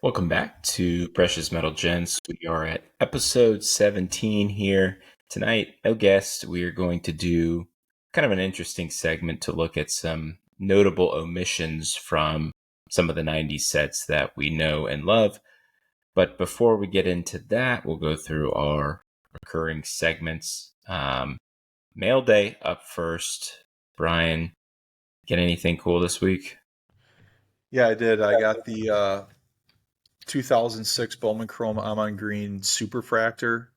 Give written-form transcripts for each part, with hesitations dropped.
Welcome back to Precious Metal Gents. We are at episode 17 here. Tonight, no guest. We are going to do kind of an interesting segment to look at some notable omissions from some of the 90s sets that we know and love. But before we get into that, we'll go through our recurring segments. Mail Day up first. Brian, get anything cool this week? Yeah, I did. I got the 2006 Bowman Chrome Amon Green Superfractor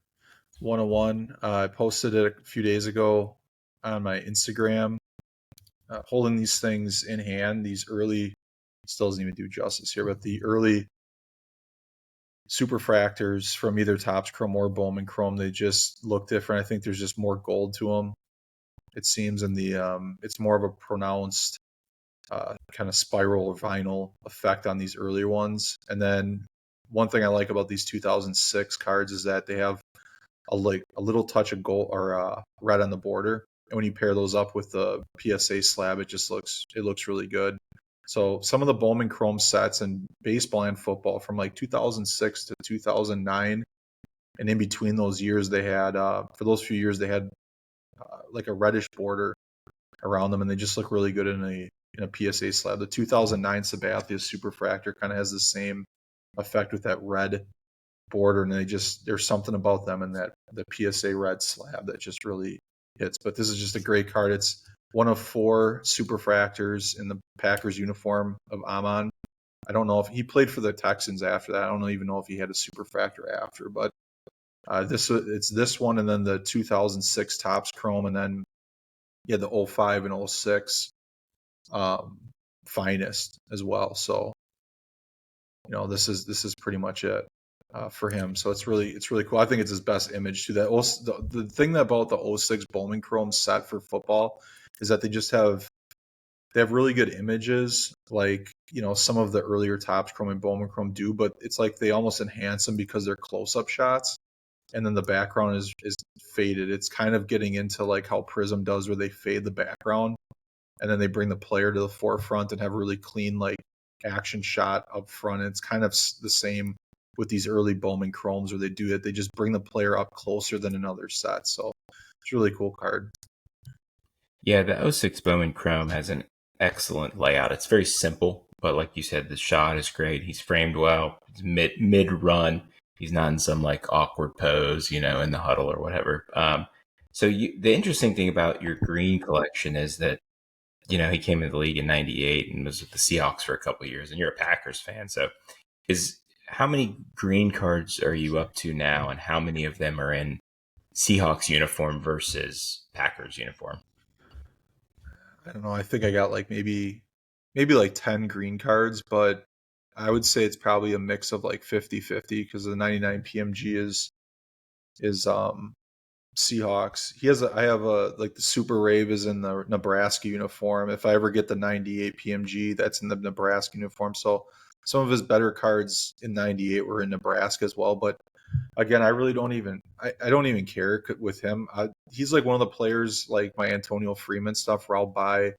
101. I posted it a few days ago on my Instagram. Holding these things in hand, these early, still doesn't even do justice here, but the early Superfractors from either Topps Chrome or Bowman Chrome, they just look different. I think there's just more gold to them, it seems, and it's more of a pronounced kind of spiral or vinyl effect on these earlier ones. And then one thing I like about these 2006 cards is that they have a little touch of gold or red on the border. And when you pair those up with the PSA slab, it looks really good. So some of the Bowman Chrome sets in baseball and football from like 2006 to 2009, and in between those years, they had for those few years they had like a reddish border around them, and they just look really good in a PSA slab. The 2009 Sabathia Superfractor kind of has the same effect with that red border, and there's something about them in the PSA red slab that just really hits. But this is just a great card. It's one of 4 Superfractors in the Packers uniform of Amon. I don't know if he played for the Texans after that. I don't even know if he had a Superfractor after, but it's this one, and then the 2006 Topps Chrome, and then the 05 and 06 finest as well. So this is pretty much it for him. So it's really cool. I think it's his best image too. The thing about the 06 Bowman Chrome set for football is that they have really good images, like some of the earlier Topps Chrome and Bowman Chrome do, but it's like they almost enhance them because they're close-up shots, and then the background is faded. It's kind of getting into like how Prism does, where they fade the background and then they bring the player to the forefront and have really clean like action shot up front. And it's kind of the same with these early Bowman Chromes where they do it. They just bring the player up closer than another set. So it's a really cool card. Yeah, the '06 Bowman Chrome has an excellent layout. It's very simple, but like you said, the shot is great. He's framed well. He's mid run. He's not in some like awkward pose, in the huddle or whatever. The interesting thing about your green collection is that he came into the league in '98 and was with the Seahawks for a couple of years, and you're a Packers fan. So how many green cards are you up to now, and how many of them are in Seahawks uniform versus Packers uniform? I don't know. I think I got like maybe like 10 green cards, but I would say it's probably a mix of like 50-50 because the 99 PMG is Seahawks. I have like the Super Rave is in the Nebraska uniform. If I ever get the 98 PMG, that's in the Nebraska uniform. So some of his better cards in 98 were in Nebraska as well. But again, I really don't even care with him. He's like one of the players like my Antonio Freeman stuff where I'll buy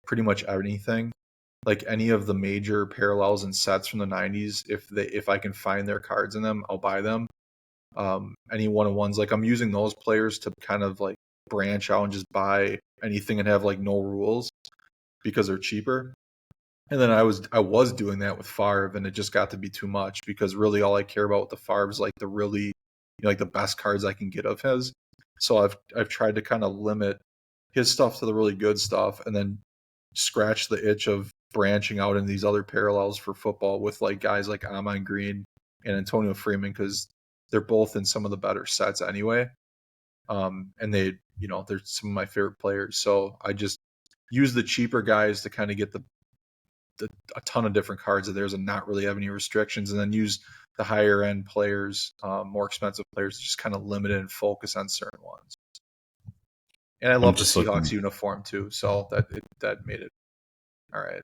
pretty much anything, like any of the major parallels and sets from the 90s. If I can find their cards in them, I'll buy them. Any one-on-ones, like I'm using those players to kind of like branch out and just buy anything and have like no rules because they're cheaper. And then I was doing that with Favre, and it just got to be too much because really all I care about with the Favre is like the really like the best cards I can get of his. So I've tried to kind of limit his stuff to the really good stuff, and then scratch the itch of branching out in these other parallels for football with like guys like Amon Green and Antonio Freeman, because they're both in some of the better sets anyway. And they're some of my favorite players. So I just use the cheaper guys to kind of get a ton of different cards of theirs and not really have any restrictions, and then use the higher end players, more expensive players, to just kind of limit it and focus on certain ones. And I I'm love the just Seahawks looking. uniform too, so that made it all right.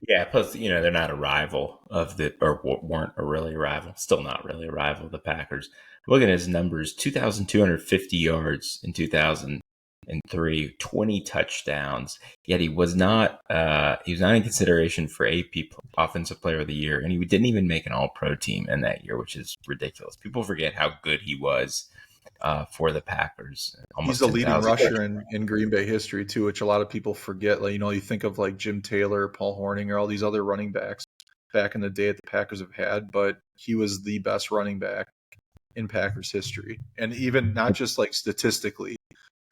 Yeah, plus they're not a rival of or weren't a really rival. Still not really a rival of the Packers. Looking at his numbers: 2,250 yards in 2000. 2003, 20 touchdowns. Yet he was not in consideration for AP Offensive Player of the Year, and he didn't even make an All-Pro team in that year, which is ridiculous. People forget how good he was for the Packers. He's Almost the leading 10,000. rusher in Green Bay history too, which a lot of people forget. Like, you think of like Jim Taylor, Paul Hornung, or all these other running backs back in the day that the Packers have had, but he was the best running back in Packers history. And even not just like statistically,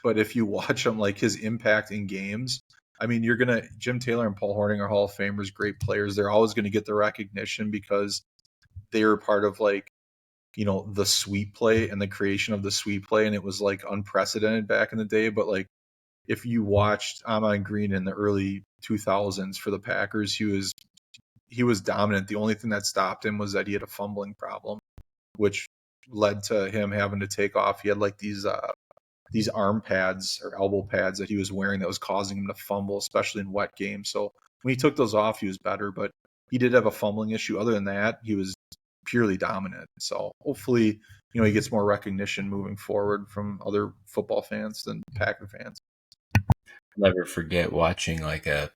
but if you watch him, like his impact in games, I mean, Jim Taylor and Paul Hornung are Hall of Famers, great players. They're always going to get the recognition because they were part of like, the sweep play and the creation of the sweep play. And it was like unprecedented back in the day. But like, if you watched Ahman Green in the early 2000s for the Packers, he was dominant. The only thing that stopped him was that he had a fumbling problem, which led to him having to take off. He had like these arm pads or elbow pads that he was wearing that was causing him to fumble, especially in wet games. So when he took those off, he was better, but he did have a fumbling issue. Other than that, he was purely dominant. So hopefully, he gets more recognition moving forward from other football fans than Packer fans. I'll never forget watching like a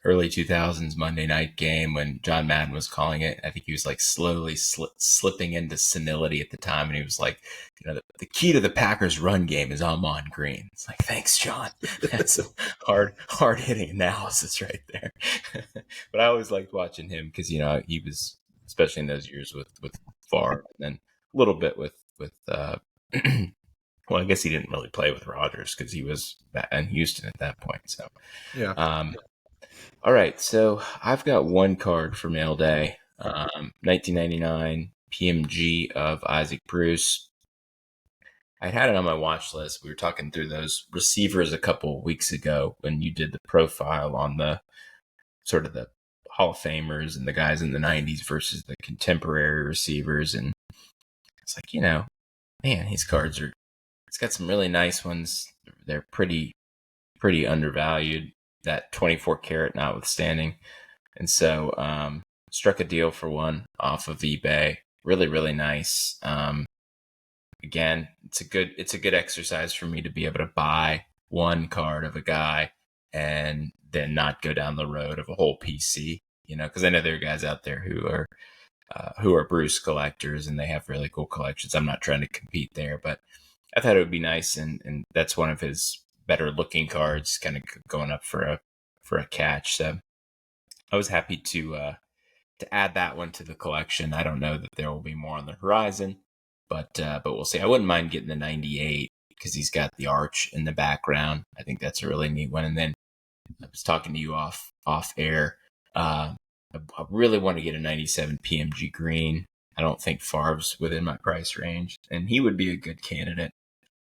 early 2000s Monday night game when John Madden was calling it. I think he was like slowly slipping into senility at the time, and he was like, the key to the Packers' run game is Ahman Green. It's like, thanks, John. That's some hard hitting analysis right there. But I always liked watching him because he was, especially in those years with Favre, and then a little bit with well, I guess he didn't really play with Rodgers because he was in Houston at that point. So, yeah. All right. So I've got one card for mail day. 1999 PMG of Isaac Bruce. I had it on my watch list. We were talking through those receivers a couple of weeks ago when you did the profile on the sort of the Hall of Famers and the guys in the 90s versus the contemporary receivers. And it's like, man, these cards it's got some really nice ones. They're pretty undervalued, that 24 karat notwithstanding. And so struck a deal for one off of eBay. Really, really nice. Again, it's a good exercise for me to be able to buy one card of a guy and then not go down the road of a whole PC, because I know there are guys out there who are Bruce collectors and they have really cool collections. I'm not trying to compete there, but I thought it would be nice, and that's one of his better looking cards, kind of going up for a catch. So I was happy to add that one to the collection. I don't know that there will be more on the horizon, but we'll see. I wouldn't mind getting the 98 because he's got the arch in the background. I think that's a really neat one. And then I was talking to you off air. I really want to get a 97 PMG green. I don't think Favre's within my price range, and he would be a good candidate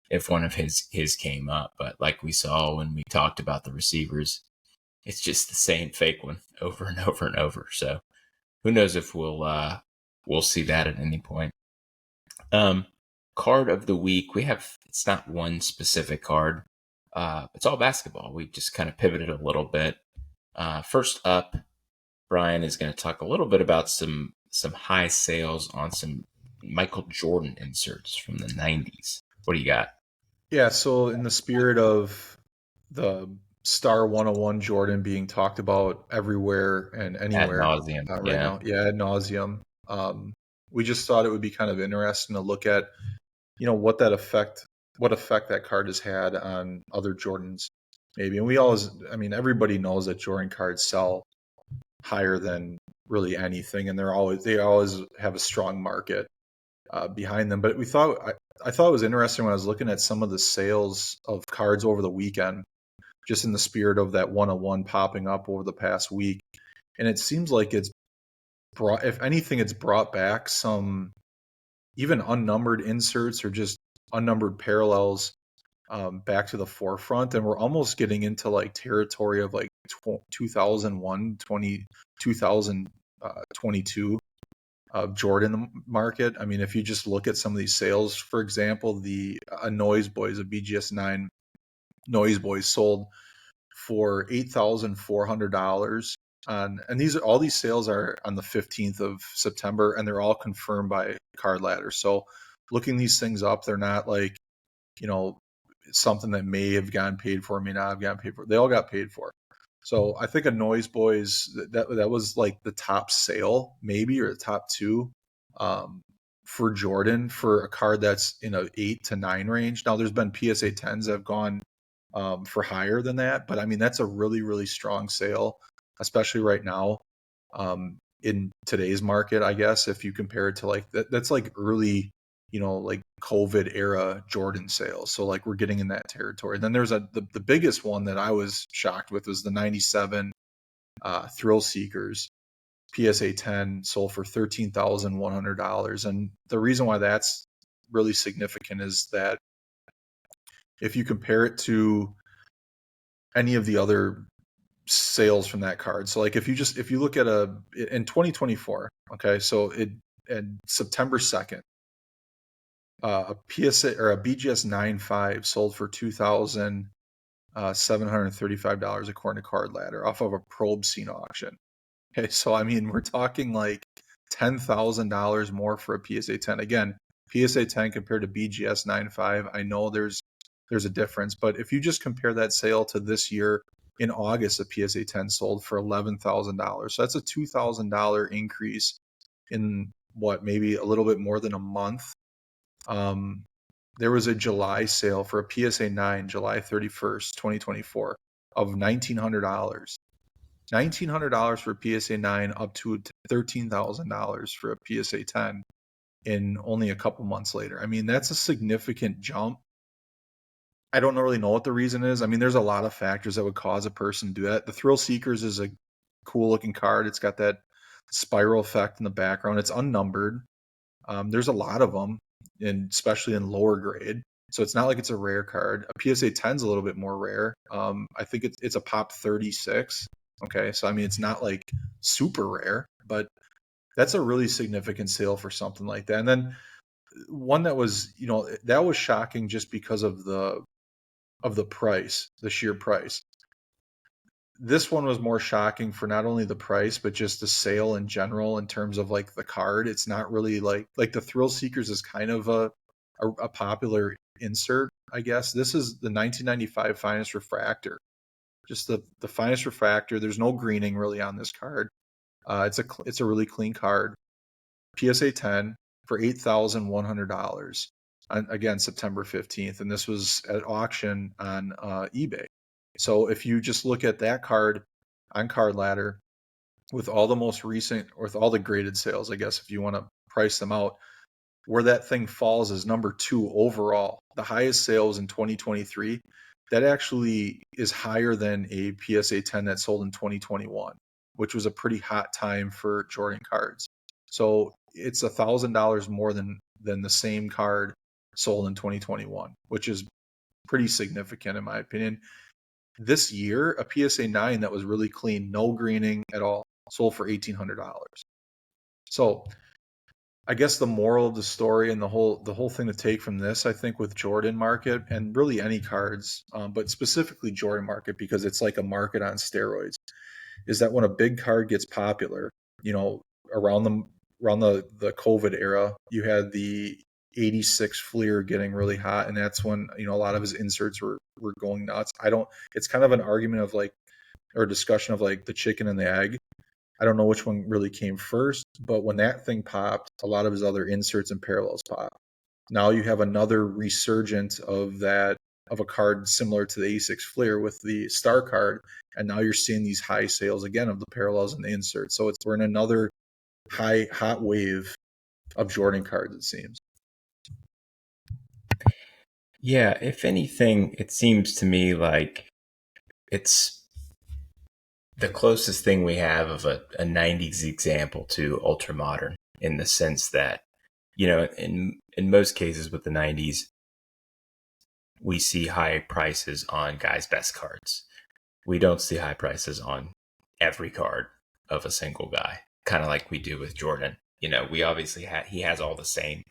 if one of his came up. But like we saw when we talked about the receivers, it's just the same fake one over and over and over. So who knows if we'll see that at any point. Card of the week. It's not one specific card. It's all basketball. We just kind of pivoted a little bit. First up, Brian is going to talk a little bit about some high sales on some Michael Jordan inserts from the 90s. What do you got? Yeah, so in the spirit of the Star 101 Jordan being talked about everywhere and anywhere Ad nauseum. right now, ad nauseum, we just thought it would be kind of interesting to look at, what effect that card has had on other Jordans, maybe. And everybody knows that Jordan cards sell higher than really anything, and they always have a strong market behind them. But I thought it was interesting when I was looking at some of the sales of cards over the weekend, just in the spirit of that 101 popping up over the past week. And it seems like if anything, it's brought back some even unnumbered inserts or just unnumbered parallels back to the forefront. And we're almost getting into like territory of like 2001, 2022 Jordan market. I mean, if you just look at some of these sales, for example, the Noise Boys, a BGS 9 Noise Boys sold for $8,400 and all these sales are on the 15th of September, and they're all confirmed by Card Ladder. So looking these things up, they're not like something that may have gotten paid for, may not have gotten paid for. They all got paid for. So I think a Noise Boys that was like the top sale maybe, or the top two for Jordan for a card that's in a 8 to 9 range. Now there's been PSA 10s that have gone for higher than that, but I mean that's a really, really strong sale, especially right now in today's market. I guess if you compare it to like that's like early, like COVID era Jordan sales. So like we're getting in that territory. Then there's the biggest one that I was shocked with was the 97 Thrill Seekers PSA 10 sold for $13,100. And the reason why that's really significant is that if you compare it to any of the other sales from that card, so like if you look at in 2024, okay, so in September 2nd, a PSA or a BGS 9.5 sold for $2,735 according to Card Ladder off of a probe scene auction. Okay, so I mean we're talking like $10,000 more for a PSA 10. Again, PSA 10 compared to BGS 9.5, I know there's a difference, but if you just compare that sale to this year, in August, a PSA 10 sold for $11,000. So that's a $2,000 increase in maybe a little bit more than a month. There was a July sale for a PSA 9, July 31st, 2024, of $1,900. $1,900 for a PSA 9 up to $13,000 for a PSA 10 in only a couple months later. I mean, that's a significant jump. I don't really know what the reason is. I mean, there's a lot of factors that would cause a person to do that. The Thrill Seekers is a cool looking card. It's got that spiral effect in the background. It's unnumbered. There's a lot of them, and especially in lower grade. So it's not like it's a rare card. A PSA 10 is a little bit more rare. I think it's a pop 36. Okay, so I mean, it's not like super rare, but that's a really significant sale for something like that. And then one that was, that was shocking just because of the price, the sheer price. This one was more shocking for not only the price, but just the sale in general in terms of like the card. It's not really like the Thrill Seekers is kind of a popular insert, I guess. This is the 1995 Finest Refractor. Just the Finest Refractor. There's no greening really on this card. It's a really clean card. PSA 10 for $8,100. Again, September 15th, and this was at auction on eBay. So if you just look at that card on Card Ladder with all the most recent, or with all the graded sales, I guess if you want to price them out, where that thing falls is number 2 overall. The highest sales in 2023, that actually is higher than a PSA 10 that sold in 2021, which was a pretty hot time for Jordan cards. So it's $1,000 more than the same card sold in 2021, which is pretty significant in my opinion. This year, a PSA 9 that was really clean, no greening at all, sold for $1,800. So I guess the moral of the story and the whole thing to take from this, I think, with Jordan market and really any cards, but specifically Jordan market because it's like a market on steroids, is that when a big card gets popular, around the COVID era, you had the 86 Fleer getting really hot, and that's when a lot of his inserts were going nuts. It's kind of an argument of like, or a discussion of like the chicken and the egg. I don't know which one really came first, but when that thing popped, a lot of his other inserts and parallels popped. Now you have another resurgence of a card similar to the 86 Fleer with the star card, and now you're seeing these high sales again of the parallels and the inserts. So we're in another hot wave of Jordan cards, it seems. Yeah, if anything, it seems to me like it's the closest thing we have of a 90s example to ultra modern, in the sense that, in most cases with the 90s, we see high prices on guys' best cards. We don't see high prices on every card of a single guy, kind of like we do with Jordan. We obviously he has all the same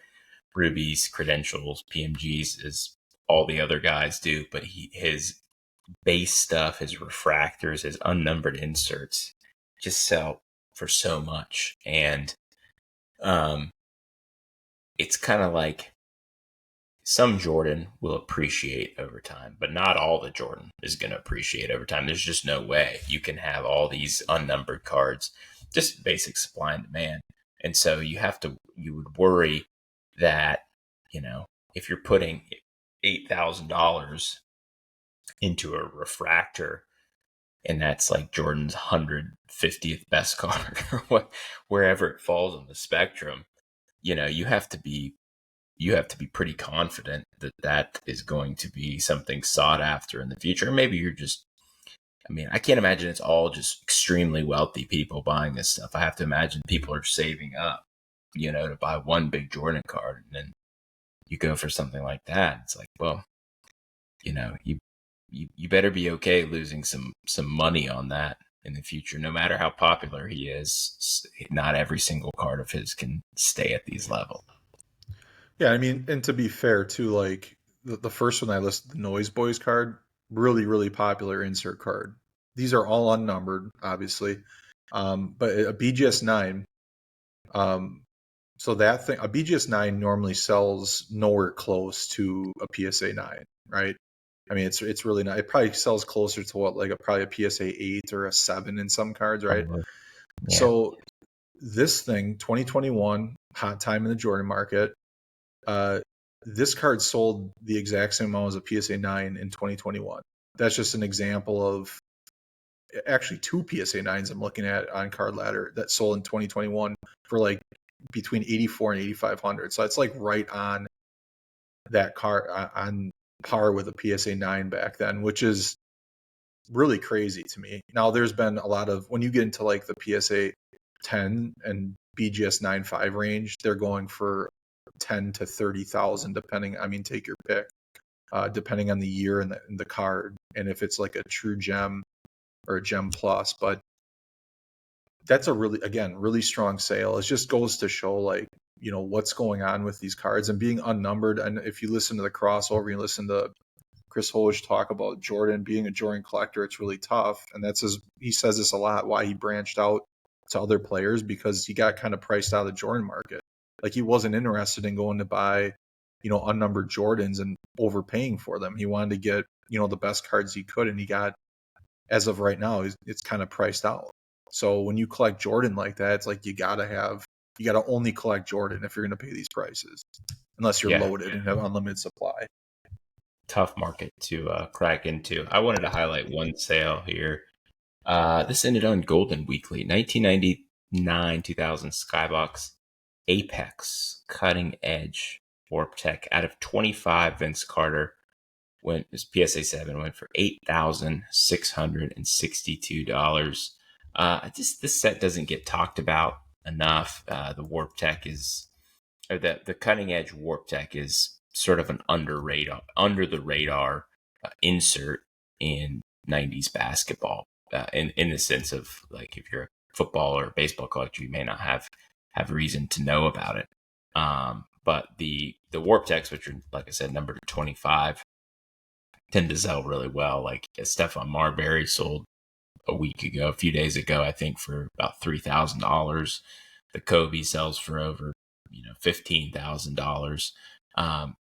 rubies, credentials, PMGs as all the other guys do, but his base stuff, his refractors, his unnumbered inserts just sell for so much. And it's kind of like some Jordan will appreciate over time, but not all the Jordan is going to appreciate over time. There's just no way you can have all these unnumbered cards, just basic supply and demand. And so you would worry that, if you're putting $8,000 into a refractor and that's like Jordan's 150th best card or wherever it falls on the spectrum, you have to be pretty confident that that is going to be something sought after in the future. Maybe you're just, I can't imagine it's all just extremely wealthy people buying this stuff. I have to imagine people are saving up, to buy one big Jordan card. And then you go for something like that. It's like, well, you better be okay losing some money on that in the future. No matter how popular he is, not every single card of his can stay at these levels. Yeah, and to be fair too, like the first one I listed, the Noise Boys card, really, really popular insert card. These are all unnumbered, obviously. But a BGS 9, so that thing, a BGS 9 normally sells nowhere close to a PSA 9, right? It's really not. It probably sells closer to what, like probably a PSA 8 or a 7 in some cards, right? Yeah. So this thing, 2021, hot time in the Jordan market. This card sold the exact same amount as a PSA 9 in 2021. That's just an example of actually two PSA 9s I'm looking at on Card Ladder that sold in 2021 for like between 84 and 8,500. So it's like right on that card, on par with a PSA 9 back then, which is really crazy to me. Now there's been a lot of, when you get into like the PSA 10 and BGS 9.5 range, they're going for 10 to 30,000 depending, take your pick, depending on the year and the card, and if it's like a true gem or a gem plus. But that's a really strong sale. It just goes to show, like, what's going on with these cards and being unnumbered. And if you listen to the crossover, you listen to Chris Holish talk about Jordan being a Jordan collector, it's really tough. And he says this a lot, why he branched out to other players, because he got kind of priced out of the Jordan market. Like, he wasn't interested in going to buy, unnumbered Jordans and overpaying for them. He wanted to get, the best cards he could. And he got, as of right now, it's kind of priced out. So when you collect Jordan like that, it's like you got to only collect Jordan if you're going to pay these prices, unless you're loaded and have unlimited supply. Tough market to crack into. I wanted to highlight one sale here. This ended on Golden Weekly, 1999 2000 Skybox Apex Cutting Edge Warp Tech out of 25. Vince Carter his PSA 7 went for $8,662. This set doesn't get talked about enough. The Warp Tech the Cutting Edge Warp Tech is sort of an under the radar insert in 90s basketball. In the sense of, like, if you're a football or baseball collector, you may not have reason to know about it. But the Warp Techs, which are, like I said, numbered to 25, tend to sell really well. Like, Stephon Marbury sold a few days ago, I think, for about $3,000. The Kobe sells for over, $15,000.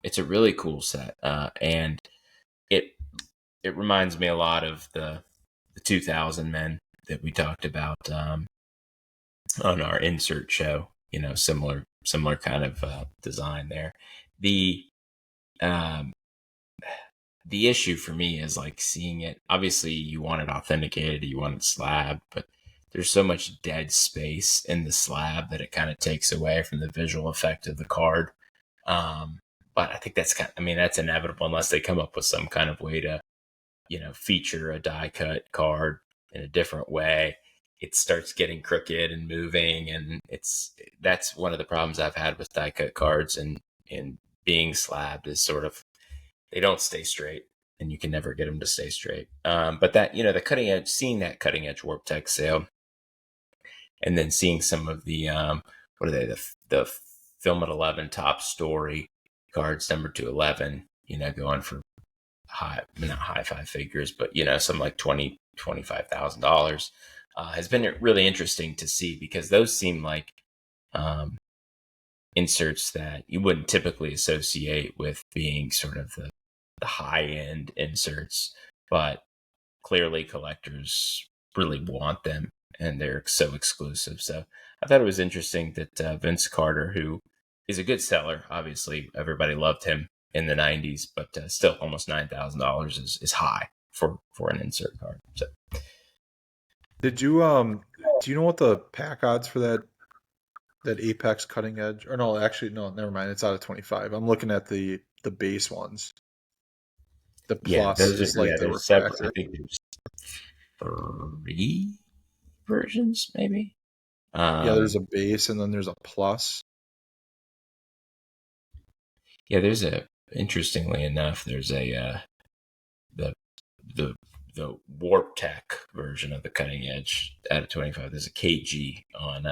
It's a really cool set, and it reminds me a lot of the 2000 men that we talked about on our insert show. Similar kind of design there. The issue for me is, like, seeing it. Obviously, you want it authenticated, you want it slabbed, but there's so much dead space in the slab that it kind of takes away from the visual effect of the card. But I think that's that's inevitable unless they come up with some kind of way to, feature a die cut card in a different way. It starts getting crooked and moving, and that's one of the problems I've had with die cut cards and being slabbed is sort of, they don't stay straight, and you can never get them to stay straight. But that, the cutting edge, seeing that Cutting Edge Warp Tech sale, and then seeing some of the what are they, the Film at 11 top story cards numbered to 11, going for not high five figures, but some like $25,000 has been really interesting to see, because those seem like inserts that you wouldn't typically associate with being sort of the high end inserts, but clearly collectors really want them and they're so exclusive. So I thought it was interesting that Vince Carter, who is a good seller, obviously everybody loved him in the 90s, but still almost $9,000 is high for an insert card. So Did you do you know what the pack odds for that Apex cutting edge? Or no, actually no, never mind. It's out of 25. I'm looking at the base ones. The yeah, plus those are is like the there's separate. I refractor. think there's 3 versions, maybe. Yeah, there's Um, a base and then there's a plus. yeah, there's a. Interestingly enough, there's a the the the Warp Tech version of the cutting edge out of 25. There's a KG on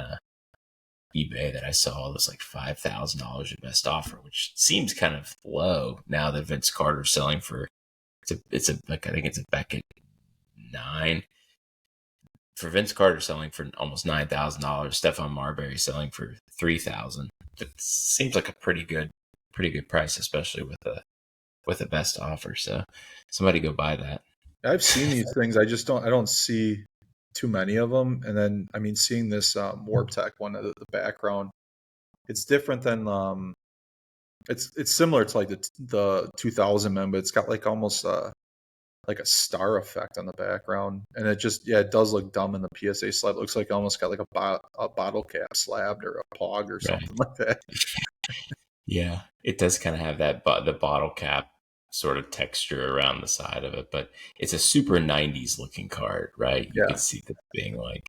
eBay that I saw. It was like $5,000 at best offer, which seems kind of low now that Vince Carter's selling for. It's a like I think it's a Beckett 9. For Vince Carter selling for almost $9,000, Stephon Marbury selling for $3,000. It seems like a pretty good price, especially with the best offer. So somebody go buy that. I've seen these things. I don't see too many of them. And then I mean, seeing this Warp Tech one, the background, it's different than it's similar to like the 2000 men, but it's got like almost like a star effect on the background, and it does look dumb in the PSA slab. It looks like it almost got like a bottle cap slabbed or a pog or Right. something like that. Yeah, it does kind of have that the bottle cap sort of texture around the side of it, but it's a super 90s looking card, right? You Yeah, could see that being like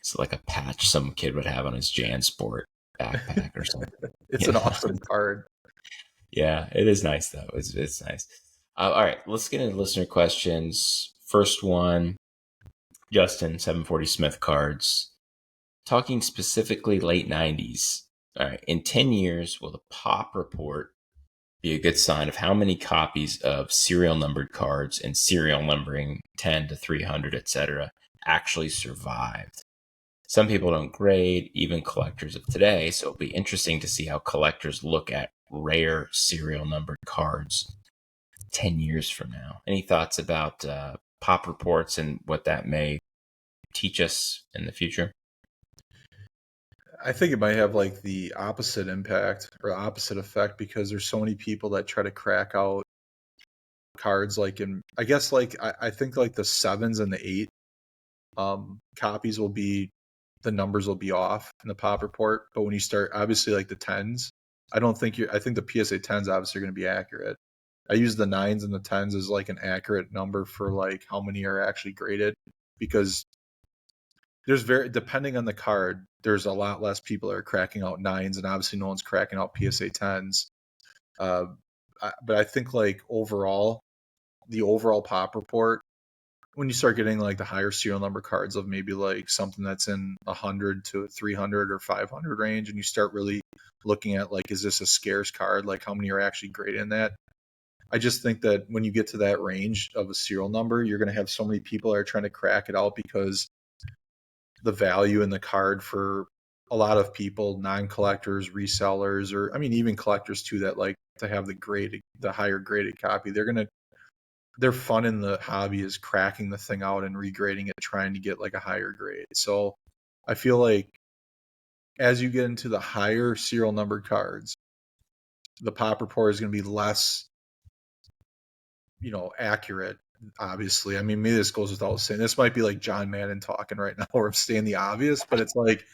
it's like a patch some kid would have on his JanSport backpack or something. it's You an know? awesome card. Yeah, it is nice though. It's nice. All right, let's get into listener questions. First one, Justin 740 Smith cards. Talking specifically late 90s. All right, in 10 years, will the pop report be a good sign of how many copies of serial numbered cards and serial numbering 10 to 300, etc., actually survived? Some people don't grade, even collectors of today, so it'll be interesting to see how collectors look at rare serial numbered cards 10 years from now. Any thoughts about pop reports and what that may teach us in the future? I think it might have like the opposite impact or opposite effect because there's so many people that try to crack out cards like I guess like I think like the sevens and the eight copies will be the numbers will be off in the pop report, but when you start obviously like the tens, I think the PSA tens obviously are going to be accurate. I use the nines and the tens as like an accurate number for like how many are actually graded because there's depending on the card, there's a lot less people that are cracking out nines, and obviously no one's cracking out PSA tens. Uh, but I think like the overall pop report, when you start getting like the higher serial number cards of maybe like something that's in 100 to 300 or 500 range, and you start really looking at like, is this a scarce card? Like how many are actually great in that? I just think that when you get to that range of a serial number, you're going to have so many people that are trying to crack it out because the value in the card for a lot of people, non-collectors, resellers, or I mean even collectors too that like to have the higher graded copy. Their fun in the hobby is cracking the thing out and regrading it, trying to get like a higher grade. So I feel like as you get into the higher serial numbered cards, the pop report is going to be less, accurate. Obviously, I mean, maybe this goes without saying. This might be like John Madden talking right now, or I'm saying the obvious, but it's like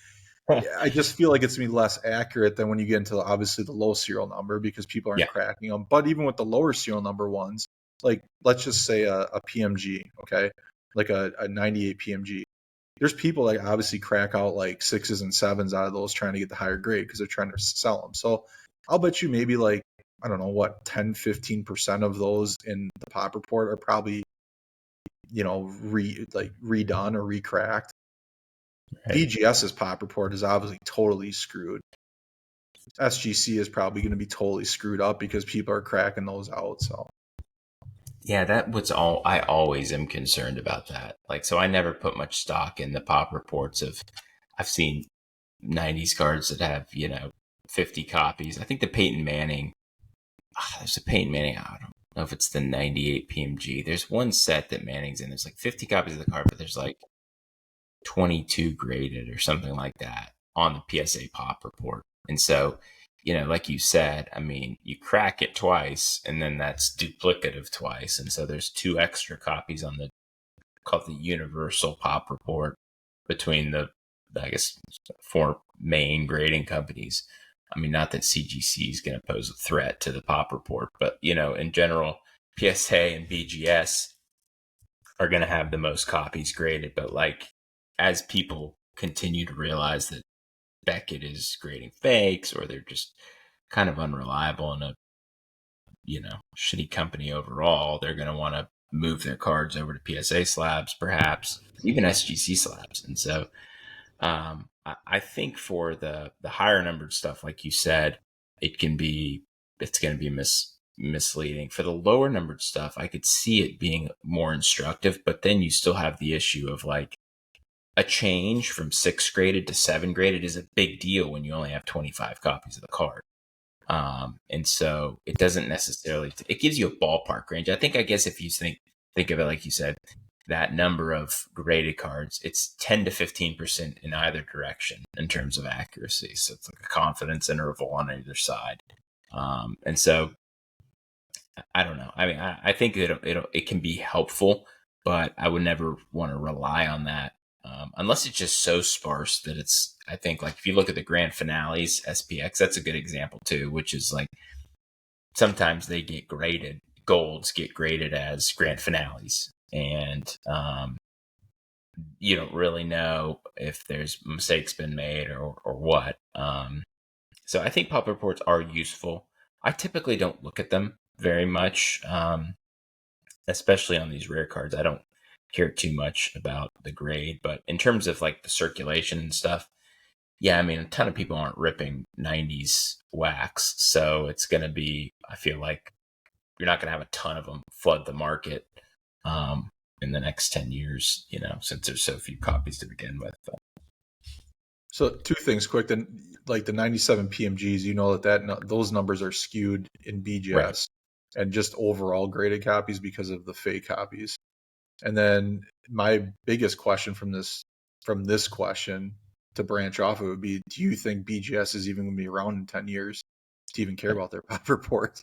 I just feel like it's gonna be less accurate than when you get into obviously the low serial number because people aren't Yeah, cracking them. But even with the lower serial number ones, like let's just say a PMG, okay, like a 98 PMG. There's people that obviously crack out like sixes and sevens out of those trying to get the higher grade because they're trying to sell them. So I'll bet you maybe like I don't know what 10-15% of those in the pop report are probably redone or recracked. right. VGS's pop report is obviously totally screwed. SGC is probably going to be totally screwed up because people are cracking those out. So Yeah, that was all. I always am concerned about that. Like, so I never put much stock in the pop reports of. I've seen 90s cards that have 50 copies. I think the Peyton Manning, there's a Peyton Manning, I don't know if it's the 98 PMG. There's one set that Manning's in. There's like 50 copies of the card, but there's like 22 graded or something like that on the PSA Pop report. And so, like you said, I mean, you crack it twice and then that's duplicative twice. And so there's 2 extra copies on the, called the Universal Pop report between the, I guess, 4 main grading companies. I mean, not that CGC is going to pose a threat to the Pop report, but, in general, PSA and BGS are going to have the most copies graded. But like, as people continue to realize that Beckett is grading fakes, or they're just kind of unreliable and a, shitty company overall, they're going to want to move their cards over to PSA slabs, perhaps even SGC slabs. And so I think for the higher numbered stuff, like you said, it's going to be misleading. For the lower numbered stuff, I could see it being more instructive, but then you still have the issue of like, a change from 6 graded to 7 graded is a big deal when you only have 25 copies of the card. And so it doesn't necessarily, it gives you a ballpark range. I guess if you think of it, like you said, that number of graded cards, it's 10 to 15% in either direction in terms of accuracy. So it's like a confidence interval on either side. And so I don't know. I mean, I think it can be helpful, but I would never want to rely on that. Unless it's just so sparse that it's, I think, like if you look at the grand finales, SPX, that's a good example too, which is like sometimes they get graded, golds get graded as grand finales. And you don't really know if there's mistakes been made or what. So I think pop reports are useful. I typically don't look at them very much, especially on these rare cards. I don't care too much about the grade, but in terms of like the circulation and stuff, yeah, I mean, a ton of people aren't ripping 90s wax, so it's going to be, I feel like you're not going to have a ton of them flood the market in the next 10 years, since there's so few copies to begin with. But. So 2 things quick, then, like the 97 PMGs, those numbers are skewed in BGS, right, and just overall graded copies because of the fake copies. And then my biggest question from this question to branch off of it would be, do you think BGS is even going to be around in 10 years to even care about their pop reports?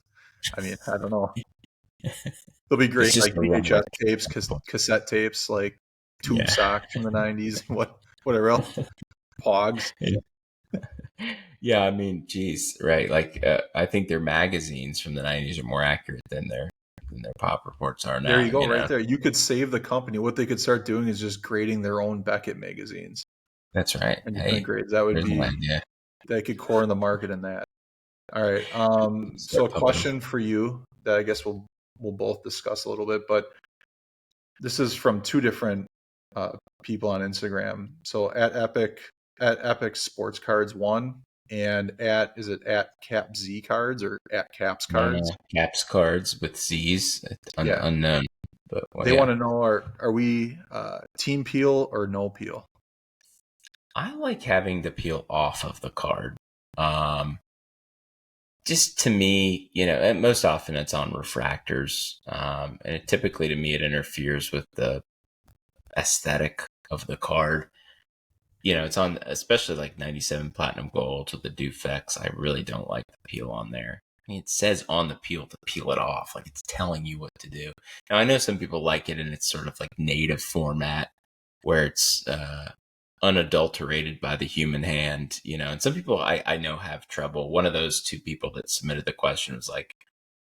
I mean, I don't know. They'll be great, like VHS tapes, cassette tapes, like tube socks from the 90s, whatever else, Pogs. Yeah, I mean, geez, right? Like, I think their magazines from the 90s are more accurate than their pop reports are now. There you go, right there. You could save the company. What they could start doing is just grading their own Beckett magazines. That's right. And grades. That would be, they could core in the market in that. All right. So a question for you that I guess we'll both discuss a little bit, but this is from 2 different people on Instagram. So at Epic Sports Cards 1 and at Cap Z Cards or at Caps Cards? No, Caps Cards with Z's, unknown. But they want to know, are we team peel or no peel? I like having the peel off of the card. Just to me, most often it's on refractors. And typically to me, it interferes with the aesthetic of the card. It's on, especially like 97 Platinum Gold with the Dufex. I really don't like the peel on there. I mean, it says on the peel to peel it off. Like it's telling you what to do. Now, I know some people like it in its sort of like native format where it's unadulterated by the human hand, and some people I know have trouble. One of those 2 people that submitted the question was like,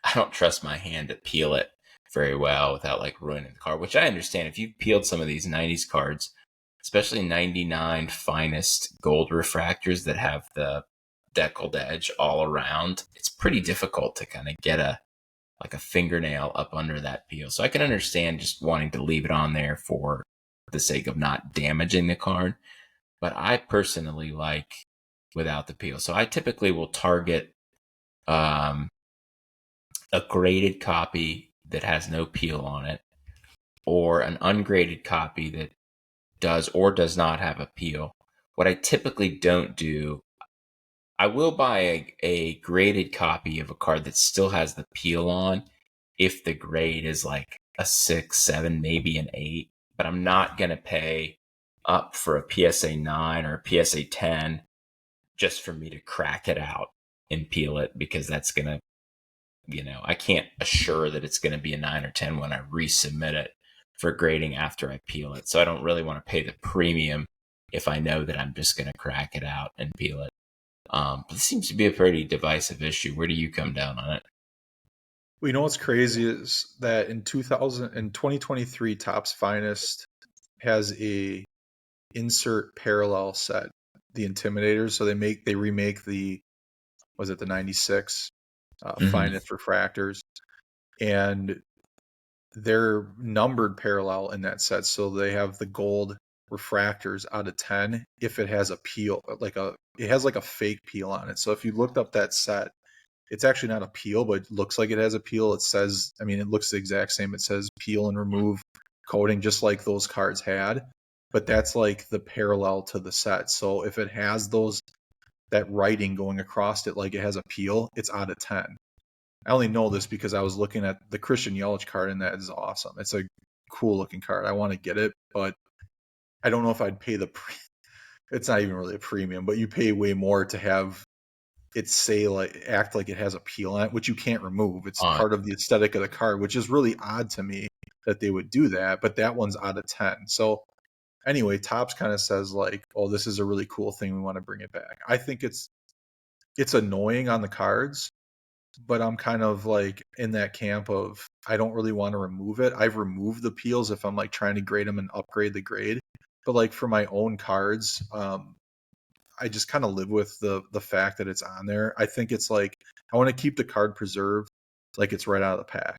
I don't trust my hand to peel it very well without like ruining the card, which I understand. If you peeled some of these 90s cards, especially 99 finest gold refractors that have the deckled edge all around, it's pretty difficult to kind of get a fingernail up under that peel. So I can understand just wanting to leave it on there for the sake of not damaging the card. But I personally like without the peel. So I typically will target a graded copy that has no peel on it, or an ungraded copy that does or does not have a peel. What I typically don't do, I will buy a graded copy of a card that still has the peel on if the grade is like a 6, 7, maybe an 8. But I'm not going to pay up for a PSA 9 or a PSA 10 just for me to crack it out and peel it, because that's going to, I can't assure that it's going to be a 9 or 10 when I resubmit it for grading after I peel it. So I don't really want to pay the premium if I know that I'm just going to crack it out and peel it. But it seems to be a pretty divisive issue. Where do you come down on it? Well, you know what's crazy is that in 2023, Topps Finest has a insert parallel set, the Intimidators. So they remake the was it the 96 Finest refractors, and they're numbered parallel in that set. So they have the gold refractors out of 10 if it has a peel, it has like a fake peel on it. So if you looked up that set, it's actually not a peel, but it looks like it has a peel. It says, I mean, it looks the exact same. It says peel and remove coating, just like those cards had. But that's like the parallel to the set. So if it has that writing going across it, like it has a peel, it's out of 10. I only know this because I was looking at the Christian Yelich card, and that is awesome. It's a cool looking card. I want to get it, but I don't know if I'd pay it's not even really a premium, but you pay way more to have it act like it has a peel on it, which you can't remove. It's part of the aesthetic of the card, which is really odd to me that they would do that. But that one's out of 10. So anyway, Topps kind of says like, "Oh, this is a really cool thing. We want to bring it back." I think it's annoying on the cards, but I'm kind of like in that camp of I don't really want to remove it. I've removed the peels if I'm like trying to grade them and upgrade the grade, but like for my own cards, I just kind of live with the fact that it's on there. I think it's like I want to keep the card preserved like it's right out of the pack.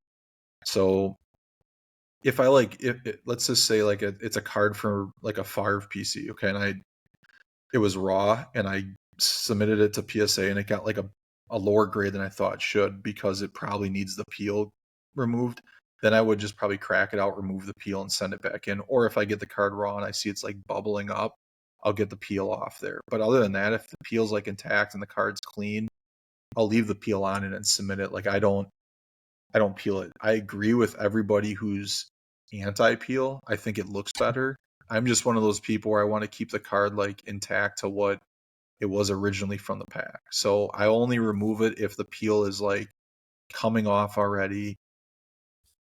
So if I let's just say like it's a card for like a Favre PC, okay, and it was raw and I submitted it to PSA and it got like a lower grade than I thought it should because it probably needs the peel removed, then I would just probably crack it out, remove the peel, and send it back in. Or if I get the card raw and I see it's like bubbling up, I'll get the peel off there. But other than that, if the peel's like intact and the card's clean, I'll leave the peel on it and submit it. Like I don't peel it. I agree with everybody who's anti-peel. I think it looks better. I'm just one of those people where I want to keep the card like intact to what it was originally from the pack. So I only remove it if the peel is like coming off already,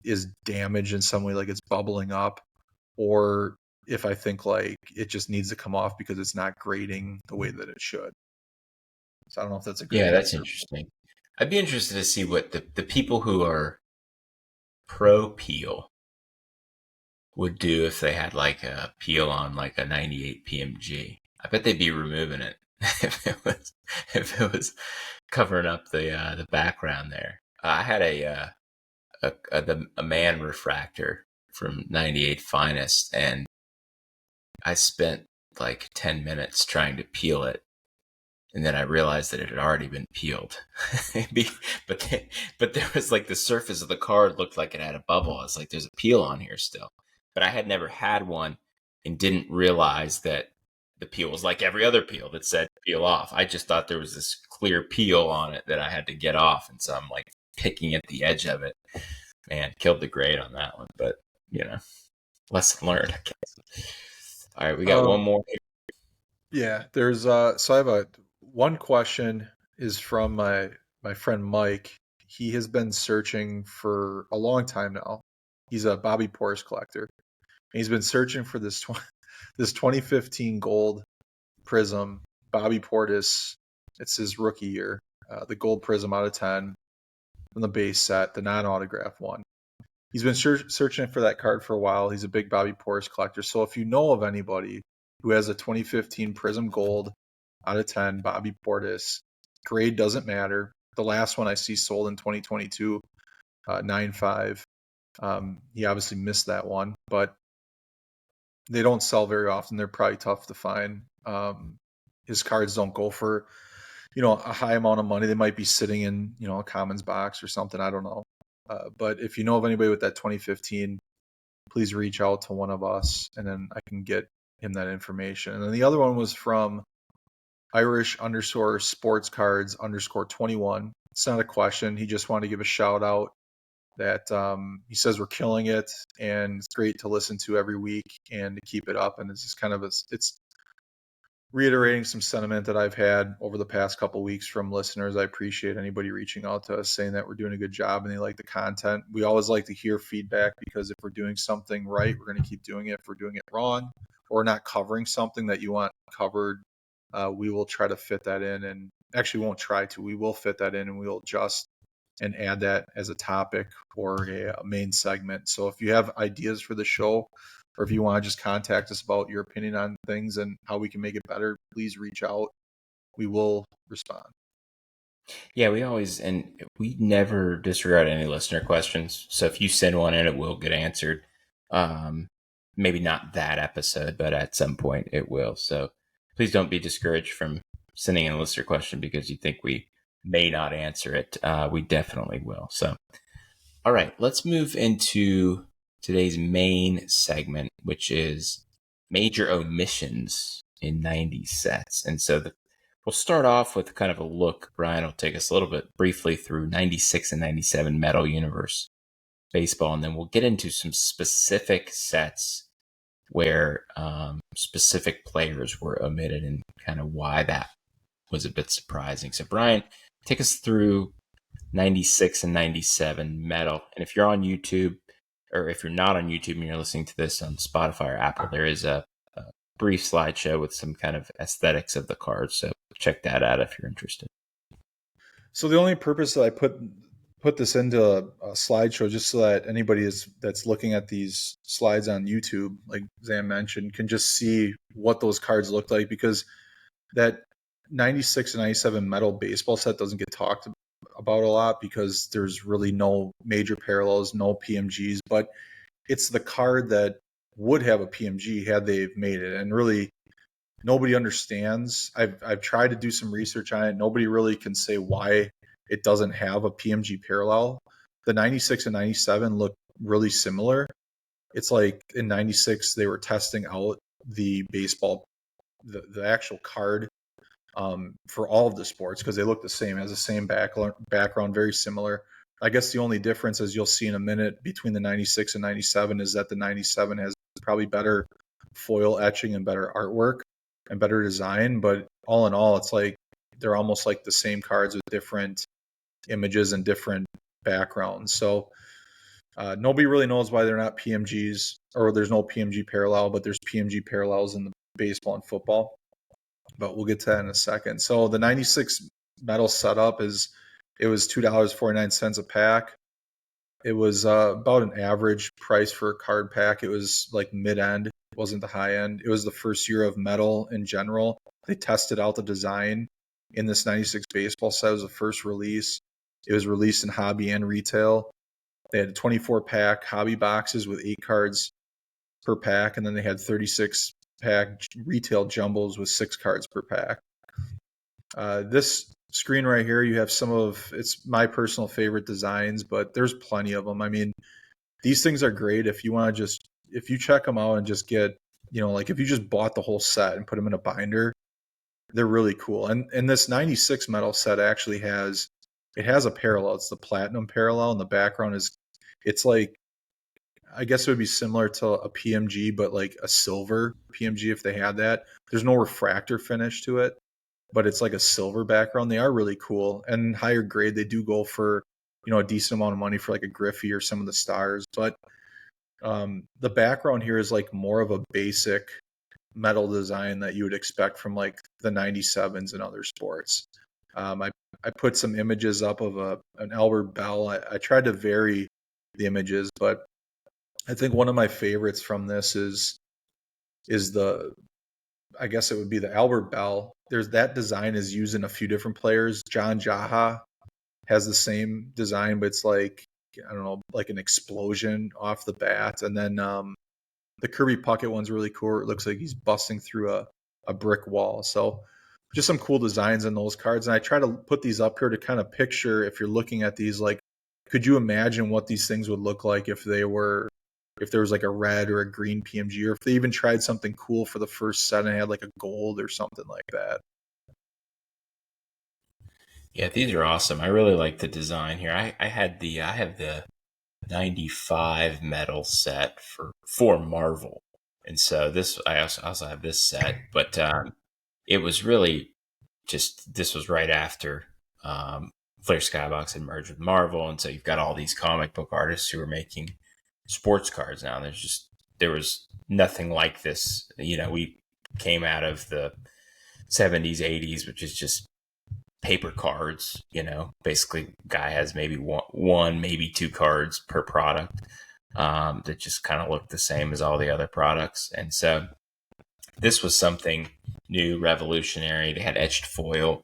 is damaged in some way, like it's bubbling up, or if I think like it just needs to come off because it's not grading the way that it should. So I don't know if that's a good Yeah, that's answer. interesting. I'd be interested to see what the people who are pro peel would do if they had like a peel on like a 98 PMG. I bet they'd be removing it if it was covering up the background there. I had a man refractor from 98 Finest, and I spent like 10 minutes trying to peel it, and then I realized that it had already been peeled. but there was like the surface of the card looked like it had a bubble. I was like, there's a peel on here still. But I had never had one and didn't realize that the peel was like every other peel that said peel off. I just thought there was this clear peel on it that I had to get off. And so I'm like picking at the edge of it. Man, killed the grade on that one. But, lesson learned, I guess. All right, we got one more here. Yeah, there's so I have one question is from my friend Mike. He has been searching for a long time now. He's a Bobby Portis collector. And he's been searching for this 2015 gold prism Bobby Portis. It's his rookie year. The gold prism out of 10 from the base set, the non-autograph one. He's been searching for that card for a while. He's a big Bobby Portis collector. So if you know of anybody who has a 2015 Prism Gold out of 10, Bobby Portis, grade doesn't matter. The last one I see sold in 2022, 9.5. He obviously missed that one, but they don't sell very often. They're probably tough to find. His cards don't go for, a high amount of money. They might be sitting in, a Commons box or something. I don't know. But if you know of anybody with that 2015, please reach out to one of us, and then I can get him that information. And then the other one was from Irish_sports_cards_21. It's not a question. He just wanted to give a shout out that he says we're killing it and it's great to listen to every week and to keep it up. And it's just kind of it's reiterating some sentiment that I've had over the past couple of weeks from listeners. I appreciate anybody reaching out to us saying that we're doing a good job and they like the content. We always like to hear feedback because if we're doing something right, we're going to keep doing it. If we're doing it wrong or not covering something that you want covered, we will try to fit that in. And actually won't try to. We will fit that in and we will adjust and add that as a topic or a main segment. So if you have ideas for the show, or if you want to just contact us about your opinion on things and how we can make it better, please reach out. We will respond. Yeah, we never disregard any listener questions. So if you send one in, it will get answered. Maybe not that episode, but at some point it will. So please don't be discouraged from sending in a listener question because you think we may not answer it. We definitely will. So, all right, let's move into today's main segment, which is major omissions in 90 sets. And so we'll start off with kind of a look. Brian will take us a little bit briefly through 96 and 97 Metal Universe baseball, and then we'll get into some specific sets where specific players were omitted and kind of why that was a bit surprising. So, Brian, take us through 96 and 97 Metal. And if you're on YouTube, or if you're not on YouTube and you're listening to this on Spotify or Apple, there is a brief slideshow with some kind of aesthetics of the cards. So check that out if you're interested. So the only purpose that I put this into a slideshow just so that anybody that's looking at these slides on YouTube, like Zan mentioned, can just see what those cards look like, because that 96 and 97 Metal baseball set doesn't get talked about a lot because there's really no major parallels, no PMGs, but it's the card that would have a PMG had they made it. And really nobody understands. I've tried to do some research on it. Nobody really can say why it doesn't have a PMG parallel. The 96 and 97 look really similar. It's like in 96 they were testing out the baseball, the actual card for all of the sports because they look the same, has the same background, very similar. I guess the only difference, as you'll see in a minute, between the 96 and 97 is that the 97 has probably better foil etching and better artwork and better design. But all in all, it's like they're almost like the same cards with different images and different backgrounds. So nobody really knows why they're not PMGs, or there's no PMG parallel, but there's PMG parallels in the baseball and football. But we'll get to that in a second. So the 96 Metal setup it was $2.49 a pack. It was about an average price for a card pack. It was like mid-end. It wasn't the high end. It was the first year of Metal in general. They tested out the design in this 96 baseball set. It was the first release. It was released in hobby and retail. They had 24-pack hobby boxes with 8 cards per pack, and then they had 36-pack retail jumbos with 6 cards per pack. This screen right here, you have it's my personal favorite designs, but there's plenty of them. I mean, these things are great if you want to if you check them out and just get, like if you just bought the whole set and put them in a binder, they're really cool. And this 96 Metal set actually has a parallel. It's the platinum parallel, and the background it's like, I guess it would be similar to a PMG, but like a silver PMG if they had that. There's no refractor finish to it, but it's like a silver background. They are really cool, and higher grade, they do go for, a decent amount of money for like a Griffey or some of the stars. But the background here is like more of a basic Metal design that you would expect from like the 97s and other sports. I put some images up of an Albert Bell. I tried to vary the images, but I think one of my favorites from this is I guess it would be the Albert Bell. That design is used in a few different players. John Jaha has the same design, but it's like, I don't know, like an explosion off the bat. And then the Kirby Puckett one's really cool. It looks like he's busting through a brick wall. So just some cool designs in those cards. And I try to put these up here to kind of picture, if you're looking at these, like, could you imagine what these things would look like if there was like a red or a green PMG, or if they even tried something cool for the first set and had like a gold or something like that. Yeah, these are awesome. I really like the design here. I have the 95 metal set for Marvel. And so this I also have this set, but it was really just this was right after Flair Skybox had merged with Marvel, and so you've got all these comic book artists who are making sports cards now. There was nothing like this. You know, we came out of the 70s, 80s, which is just paper cards. You know, basically, guy has maybe one, maybe two cards per product that just kind of look the same as all the other products. And so this was something new, revolutionary. They had etched foil.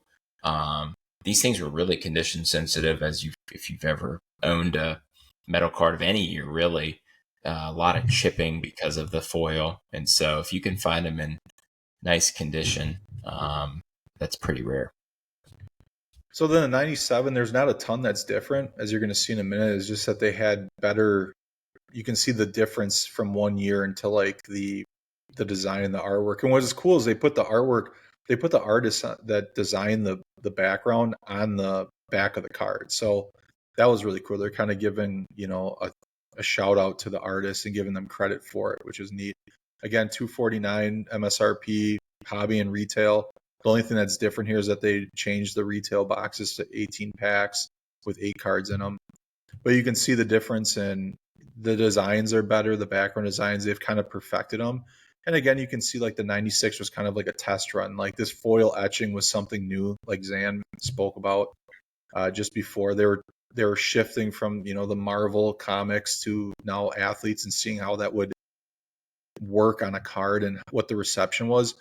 These things were really condition sensitive, if you've ever owned a metal card of any year, really. A lot of chipping because of the foil, and so if you can find them in nice condition, that's pretty rare. So then the 97, there's not a ton that's different, as you're going to see in a minute. It's just that they had better. You can see the difference from one year into like the design and the artwork. And what is cool is they put the artists that designed the background on the back of the card. So that was really cool. They're kind of giving, a shout out to the artists and giving them credit for it, which is neat. Again, $249 MSRP, hobby and retail. The only thing that's different here is that they changed the retail boxes to 18 packs with 8 cards in them. But you can see the difference in the designs are better. The background designs, they've kind of perfected them. And again, you can see like the 96 was kind of like a test run. Like this foil etching was something new, like Zan spoke about just before. They were shifting from, the Marvel comics to now athletes and seeing how that would work on a card and what the reception was.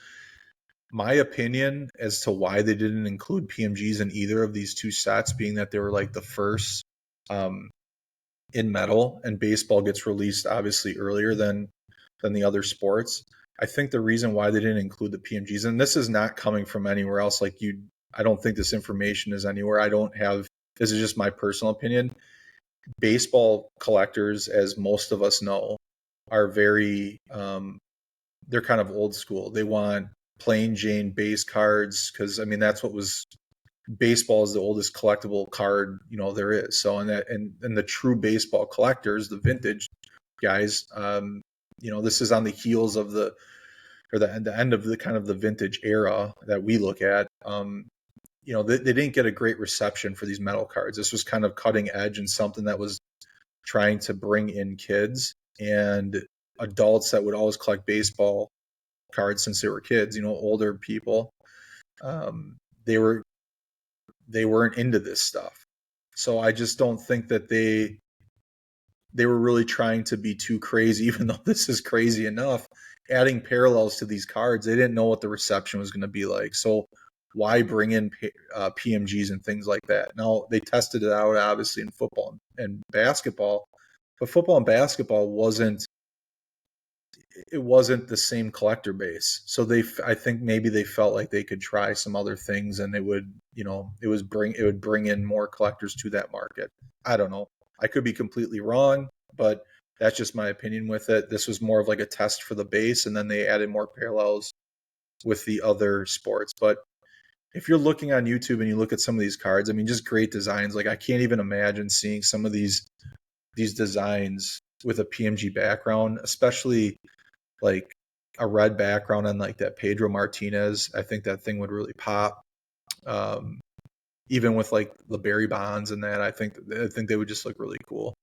My opinion as to why they didn't include PMGs in either of these two sets, being that they were like the first in metal, and baseball gets released obviously earlier than the other sports. I think the reason why they didn't include the PMGs, and this is not coming from anywhere else, I don't think this information is anywhere. This is just my personal opinion. Baseball collectors, as most of us know, are very, they're kind of old school. They want plain Jane base cards because, that's what was. Baseball is the oldest collectible card there is. So and the true baseball collectors, the vintage guys, this is on the heels of the end of the kind of the vintage era that we look at. They didn't get a great reception for these metal cards. This was kind of cutting edge and something that was trying to bring in kids and adults that would always collect baseball cards since they were kids. Older people. They weren't into this stuff. So I just don't think that they were really trying to be too crazy, even though this is crazy enough. Adding parallels to these cards, they didn't know what the reception was going to be like. So why bring in PMGs and things like that? Now, they tested it out, obviously, in football and basketball, but football and basketball wasn't the same collector base. So I think maybe they felt like they could try some other things and it would bring in more collectors to that market. I don't know. I could be completely wrong, but that's just my opinion with it. This was more of like a test for the base, and then they added more parallels with the other sports. But if you're looking on YouTube and you look at some of these cards, just great designs. Like I can't even imagine seeing some of these designs with a PMG background, especially like a red background on like that Pedro Martinez. I think that thing would really pop. Even with like the Barry Bonds and that, I think they would just look really cool.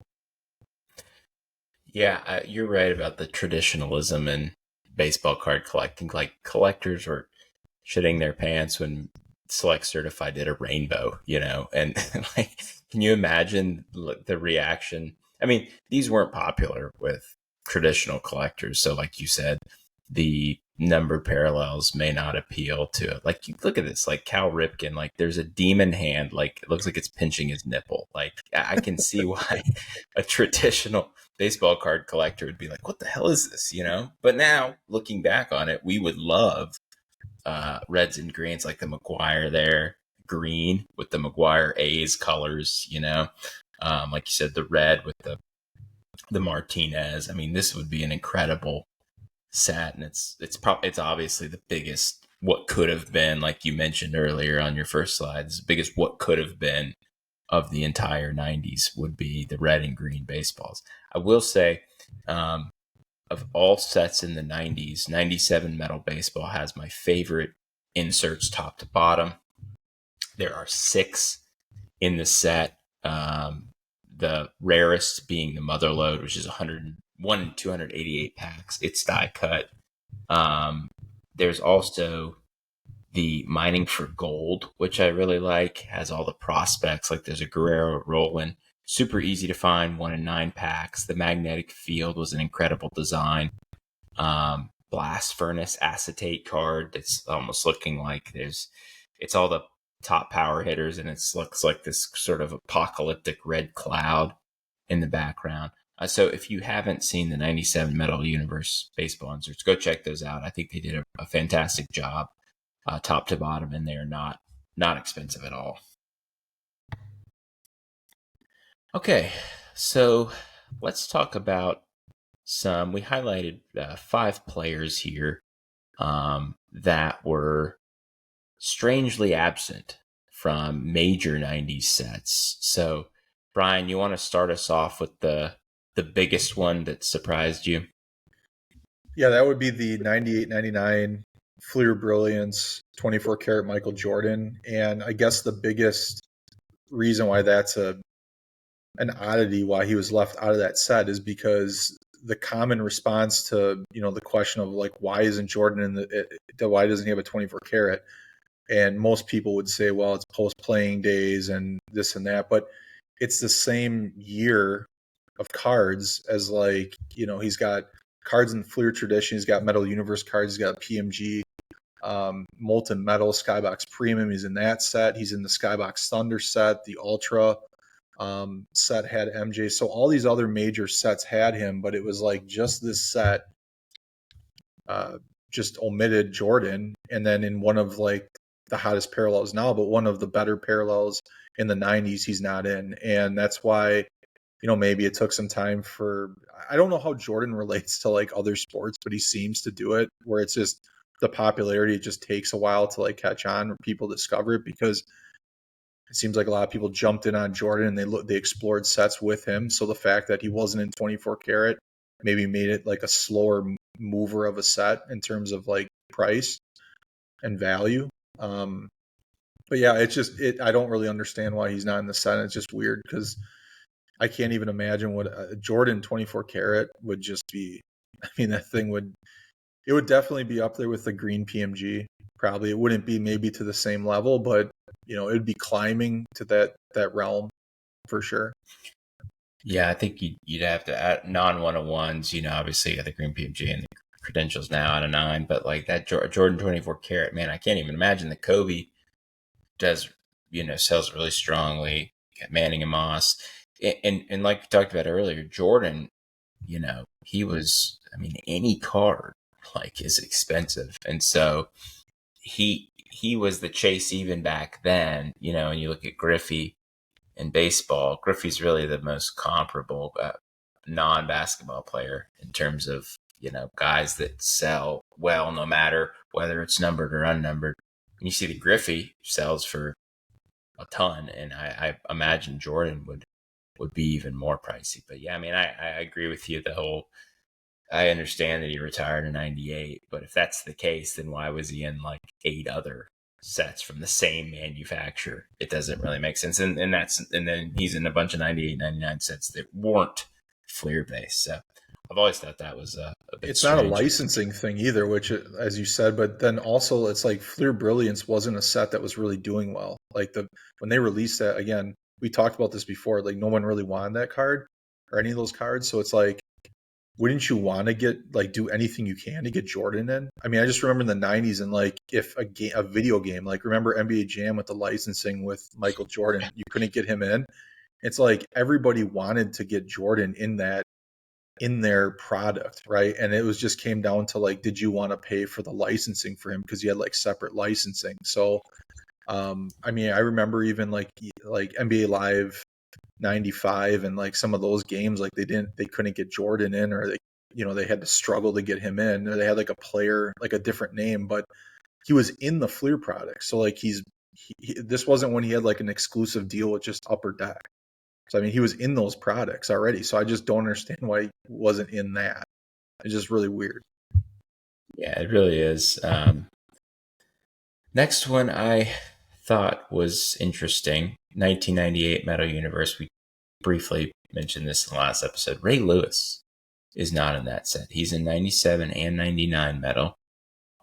Yeah, you're right about the traditionalism in baseball card collecting. Like collectors were shitting their pants when Select Certified did a rainbow, and like, can you imagine the reaction? These weren't popular with traditional collectors. So like you said, the numbered parallels may not appeal to, like, you look at this, like Cal Ripken, like there's a demon hand, like it looks like it's pinching his nipple. Like I can see why a traditional baseball card collector would be like, what the hell is this? But now looking back on it, we would love reds and greens, like the McGuire there, green with the McGuire A's colors, like you said, the red with the Martinez. This would be an incredible set, and it's obviously the biggest what could have been, like you mentioned earlier on your first slide. The biggest what could have been of the entire 90s would be the red and green baseballs. I will say, of all sets in the 90s, 97 metal baseball has my favorite inserts top to bottom. There are 6 in the set. The rarest being the mother load, which is 101 and 288 packs. It's die cut. There's also the Mining for Gold, which I really like, has all the prospects. Like there's a Guerrero Roland, super easy to find, 1 in 9 packs. The Magnetic Field was an incredible design. Blast Furnace Acetate card that's almost looking like it's all the top power hitters, and it looks like this sort of apocalyptic red cloud in the background. So if you haven't seen the 97 Metal Universe baseball inserts, go check those out. I think they did a fantastic job, top to bottom, and they are not expensive at all. Okay, so let's talk about we highlighted 5 players here that were strangely absent from major 90s sets. So, Brian, you want to start us off with the biggest one that surprised you? Yeah, that would be the 98-99 Fleer Brilliance 24 karat Michael Jordan. And I guess the biggest reason why that's an oddity, why he was left out of that set, is because the common response to, the question of like, why isn't Jordan why doesn't he have a 24 karat? And most people would say, well, it's post playing days and this and that, but it's the same year of cards as like, he's got cards in the Fleer tradition. He's got Metal Universe cards. He's got PMG, Molten Metal, Skybox Premium. He's in that set. He's in the Skybox Thunder set. The Ultra set had MJ. So all these other major sets had him, but it was like just this set just omitted Jordan. And then in one of like the hottest parallels now, but one of the better parallels in the 90s, he's not in. And that's why, maybe it took some time I don't know how Jordan relates to like other sports, but he seems to do it where it's just the popularity, it just takes a while to like catch on or people discover it, because it seems like a lot of people jumped in on Jordan and they explored sets with him. So the fact that he wasn't in 24 karat maybe made it like a slower mover of a set in terms of like price and value. But yeah, I don't really understand why he's not in the set. It's just weird because I can't even imagine what a Jordan 24 karat would just be. I mean, it would definitely be up there with the green PMG. Probably it wouldn't be maybe to the same level, but it would be climbing to that realm for sure. Yeah, I think you'd have to add non-101s. Obviously the green PMG and the credentials now out of 9, but like that Jordan 24 karat, man, I can't even imagine that Kobe does, sells really strongly. Manning and Moss, and like we talked about earlier, Jordan, he was, any card like is expensive, and so he was the chase even back then. And you look at Griffey in baseball, Griffey's really the most comparable non-basketball player in terms of guys that sell well no matter whether it's numbered or unnumbered. And you see the Griffey sells for a ton, and I imagine Jordan would be even more pricey. But yeah, I agree with you. I understand that he retired in 98, but if that's the case, then why was he in like 8 other sets from the same manufacturer? It doesn't really make sense. And then he's in a bunch of 98, 99 sets that weren't Fleer based. So I've always thought that was a bit It's strange. not a licensing thing either, which, as you said, but then also it's like Fleer Brilliance wasn't a set that was really doing well. Like when they released that, again, we talked about this before, like no one really wanted that card or any of those cards. So it's like, wouldn't you want to do anything you can to get Jordan in? I mean, I just remember in the 90s and like if a video game, like remember NBA Jam with the licensing with Michael Jordan, you couldn't get him in. It's like everybody wanted to get Jordan in their product, right? And it was just came down to like, did you want to pay for the licensing for him? Because you had like separate licensing. So, I remember even like NBA Live 95 and like some of those games, like they couldn't get Jordan in, or they had to struggle to get him in, or they had like a player, like a different name, but he was in the Fleer product. So like this wasn't when he had like an exclusive deal with just Upper Deck. So I mean, he was in those products already. So I just don't understand why he wasn't in that. It's just really weird. Yeah, it really is. Next one I thought was interesting. 1998 Metal Universe. We briefly mentioned this in the last episode. Ray Lewis is not in that set. He's in 97 and 99 Metal.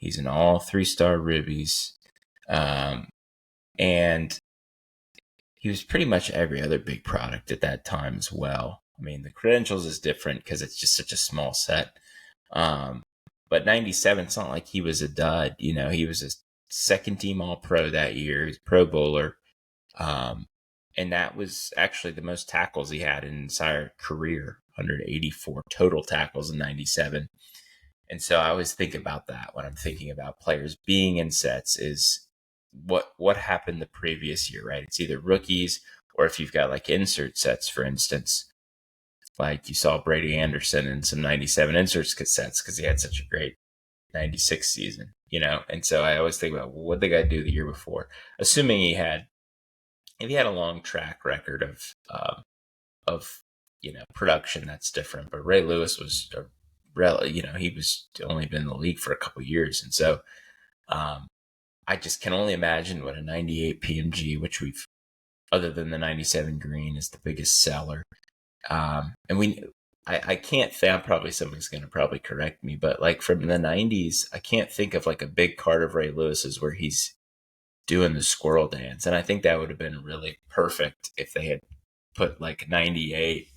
He's in all 3-star rubies. And he was pretty much every other big product at that time as well. I mean, the credentials is different because it's just such a small set. But 97, it's not like he was a dud. You know, he was a second team All-Pro that year. He's a Pro Bowler. And that was actually the most tackles he had in his entire career, 184 total tackles in 97. And so I always think about that when I'm thinking about players being in sets is what happened the previous year, right? It's either rookies or if you've got like insert sets, for instance, like you saw Brady Anderson in some 97 insert sets because he had such a great 96 season, you know? And so I always think about what the guy do the year before, assuming if he had a long track record of, you know, production, that's different. But Ray Lewis was he was only been in the league for a couple of years. And so, I just can only imagine what a 98 PMG, which other than the 97 green, is the biggest seller. And I can't think, somebody's going to probably correct me, but like from the 90s, I can't think of like a big card of Ray Lewis's where he's doing the squirrel dance. And I think that would have been really perfect if they had put like 98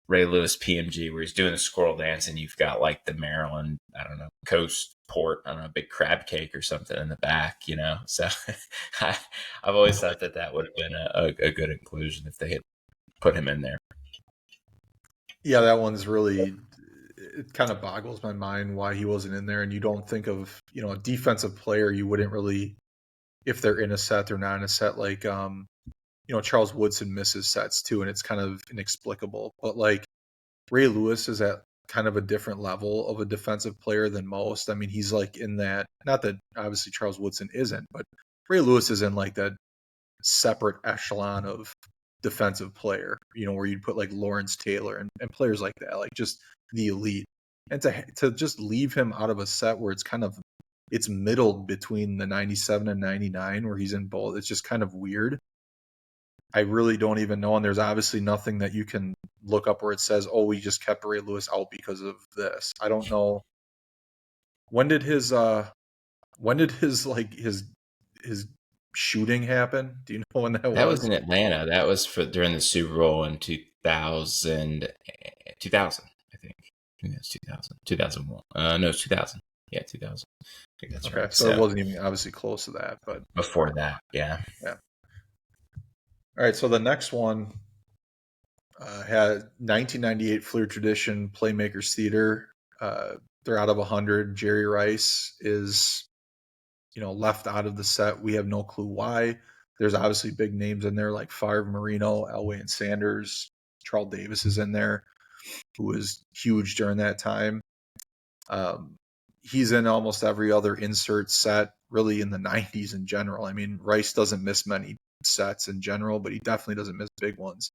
Ray Lewis PMG where he's doing the squirrel dance and you've got like the Maryland, I don't know, Coast Port, I don't know, big crab cake or something in the back, you know? So I've always thought that would have been a good inclusion if they had put him in there. Yeah, that one's really, it kind of boggles my mind why he wasn't in there. And you don't think of, you know, a defensive player, you wouldn't really, if they're in a set, they're not in a set. Like, you know, Charles Woodson misses sets too, and it's kind of inexplicable. But like Ray Lewis is at kind of a different level of a defensive player than most. I mean, he's like in that, not that obviously Charles Woodson isn't, but Ray Lewis is in like that separate echelon of defensive player, you know, where you'd put like Lawrence Taylor and players like that, like just the elite. And to just leave him out of a set where it's middled between the 97 and 99 where he's in both, it's just kind of weird. I really don't even know. And there's obviously nothing that you can look up where it says, oh, we just kept Ray Lewis out because of this. I don't know. When did his shooting happen? Do you know when that was? That was in Atlanta. That was during the Super Bowl in 2000, I think. I think that's 2000. 2001. No, it's 2000. Yeah, 2000. I think that's okay, right. So it wasn't even obviously close to that, but before that, yeah. Yeah. All right, so the next one had 1998 Fleer Tradition Playmakers Theater. They're out of 100. Jerry Rice is, you know, left out of the set. We have no clue why. There's obviously big names in there like Favre, Marino, Elway, and Sanders. Charles Davis is in there, who was huge during that time. He's in almost every other insert set, really in the 90s in general. I mean, Rice doesn't miss many sets in general, but he definitely doesn't miss big ones.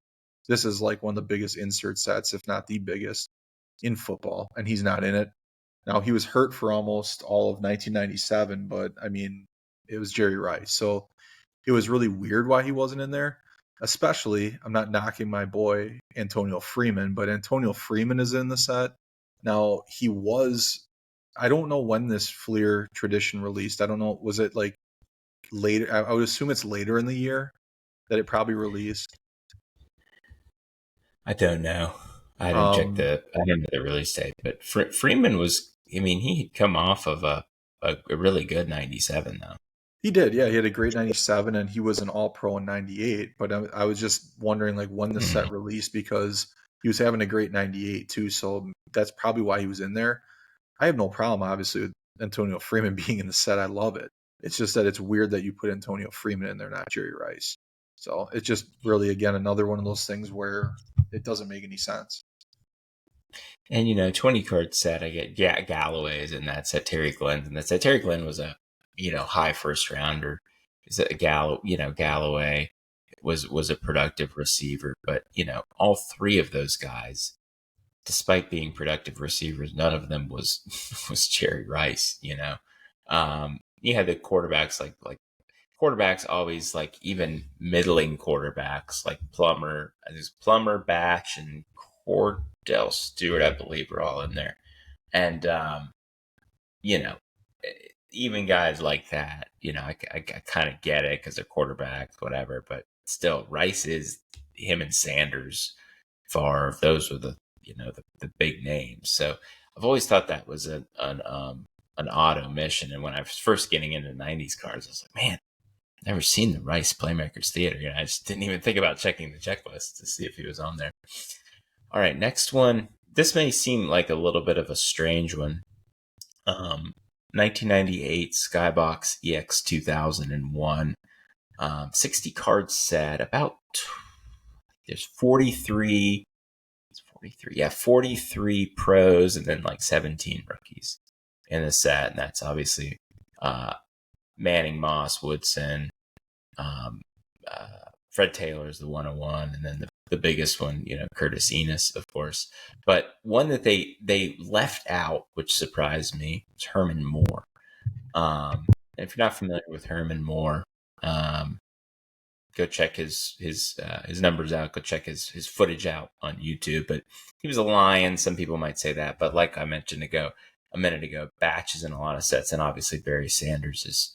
This is like one of the biggest insert sets, if not the biggest, in football, and he's not in it. Now, he was hurt for almost all of 1997, but I mean, it was Jerry Rice. So it was really weird why he wasn't in there. Especially, I'm not knocking my boy Antonio Freeman, but Antonio Freeman is in the set. Now, I don't know when this Fleer Tradition released. I don't know. Was it like later? I would assume it's later in the year that it probably released. I don't know. I didn't check the release date, but Freeman was. I mean, he had come off of a really good 97 though. He did, yeah. He had a great 97, and he was an All-Pro in 98. But I was just wondering, like, when the set released, because he was having a great 98 too. So that's probably why he was in there. I have no problem, obviously, with Antonio Freeman being in the set. I love it. It's just that it's weird that you put Antonio Freeman in there, not Jerry Rice. So it's just really, again, another one of those things where it doesn't make any sense. And, you know, 20 card set, I get Galloway is in that set, Terry Glenn's in that set. Terry Glenn was a high first rounder. Is it Galloway was a productive receiver, but all three of those guys, despite being productive receivers, none of them was was Jerry Rice. You had the quarterbacks like quarterbacks always, like even middling quarterbacks like Plummer, Batch, and Cordell Stewart, I believe, are all in there. And you know, even guys like that, I kind of get it because they're quarterbacks, whatever. But still, Rice is him and Sanders. Favre, those were the big names. So I've always thought that was an odd omission. And when I was first getting into '90s cars, I was like, man, I've never seen the Rice Playmakers Theater. I just didn't even think about checking the checklist to see if he was on there. All right, next one. This may seem like a little bit of a strange one. 1998 Skybox EX 2001. 60 cards set. There's 43. It's 43. Yeah, 43 pros and then like 17 rookies in the set. And that's obviously Manning, Moss, Woodson. Fred Taylor is the 101, and then the biggest one, Curtis Enos, of course. But one that they left out, which surprised me, was Herman Moore. If you're not familiar with Herman Moore, go check his numbers out. Go check his footage out on YouTube. But he was a Lion. Some people might say that, but like I mentioned a minute ago, Batch is in a lot of sets, and obviously Barry Sanders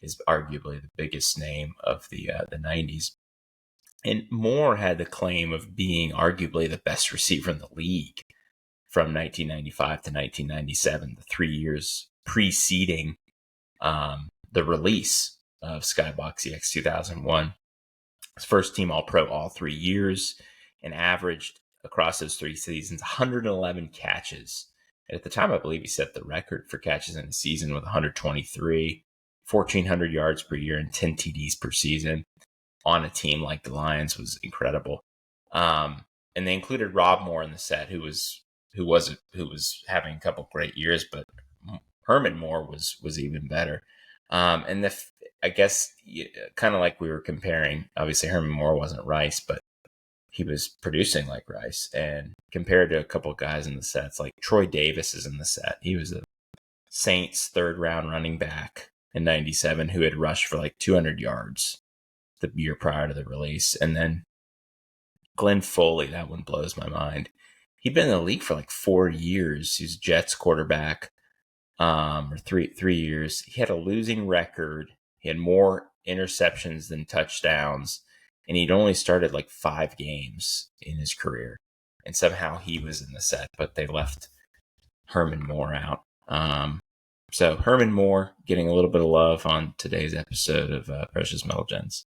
is arguably the biggest name of the 90s. And Moore had the claim of being arguably the best receiver in the league from 1995 to 1997, the 3 years preceding the release of Skybox EX 2001. His first team All-Pro all 3 years, and averaged across those 3 seasons 111 catches. And at the time, I believe he set the record for catches in a season with 123, 1,400 yards per year, and 10 TDs per season. On a team like the Lions was incredible. And they included Rob Moore in the set, who was having a couple great years, but Herman Moore was even better. And I guess kind of like we were comparing, obviously Herman Moore wasn't Rice, but he was producing like Rice. And compared to a couple guys in the sets, like Troy Davis is in the set. He was a Saints third round running back in '97 who had rushed for like 200 yards the year prior to the release. And then Glenn Foley, that one blows my mind. He'd been in the league for like 4 years. He's Jets quarterback, or three years. He had a losing record. He had more interceptions than touchdowns, and he'd only started like 5 games in his career. And somehow he was in the set, but they left Herman Moore out. So Herman Moore getting a little bit of love on today's episode of Precious Metal Gens.